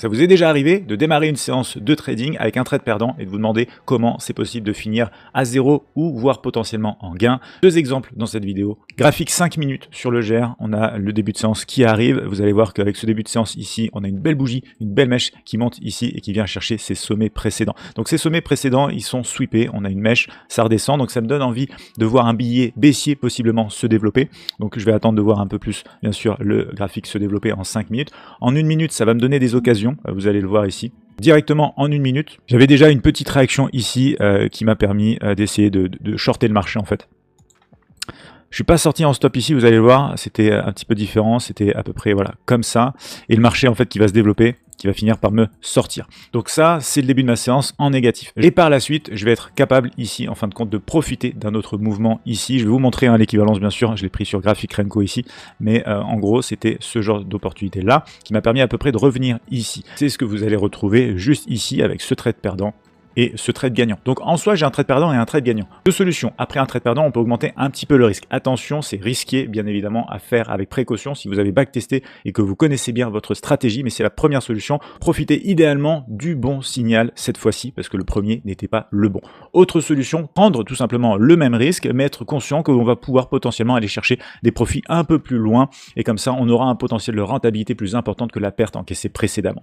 Ça vous est déjà arrivé de démarrer une séance de trading avec un trade perdant et de vous demander comment c'est possible de finir à zéro ou voire potentiellement en gain? Deux exemples dans cette vidéo. Graphique 5 minutes sur le GR, on a le début de séance qui arrive. Vous allez voir qu'avec ce début de séance ici, on a une belle bougie, une belle mèche qui monte ici et qui vient chercher ses sommets précédents. Donc ces sommets précédents, ils sont sweepés, on a une mèche, ça redescend, donc ça me donne envie de voir un billet baissier possiblement se développer. Donc je vais attendre de voir un peu plus, bien sûr, le graphique se développer en 5 minutes. En 1 minute, ça va me donner des occasions. Vous allez le voir ici. Directement en 1 minute, j'avais déjà une petite réaction ici qui m'a permis d'essayer de shorter le marché en fait. Je suis pas sorti en stop ici, vous allez le voir, c'était un petit peu différent, c'était à peu près voilà comme ça. Et le marché en fait qui va se développer, qui va finir par me sortir. Donc ça, c'est le début de ma séance en négatif. Et par la suite, je vais être capable ici, en fin de compte, de profiter d'un autre mouvement ici. Je vais vous montrer l'équivalence, bien sûr, je l'ai pris sur graphique Renko ici, mais en gros, c'était ce genre d'opportunité-là qui m'a permis à peu près de revenir ici. C'est ce que vous allez retrouver juste ici avec ce trade perdant et ce trade gagnant. Donc en soi, j'ai un trade perdant et un trade gagnant. Deux solutions. Après un trade perdant, on peut augmenter un petit peu le risque. Attention, c'est risqué, bien évidemment, à faire avec précaution si vous avez backtesté et que vous connaissez bien votre stratégie, mais c'est la première solution. Profitez idéalement du bon signal cette fois-ci, parce que le premier n'était pas le bon. Autre solution, prendre tout simplement le même risque, mais être conscient qu'on va pouvoir potentiellement aller chercher des profits un peu plus loin, et comme ça, on aura un potentiel de rentabilité plus importante que la perte encaissée précédemment.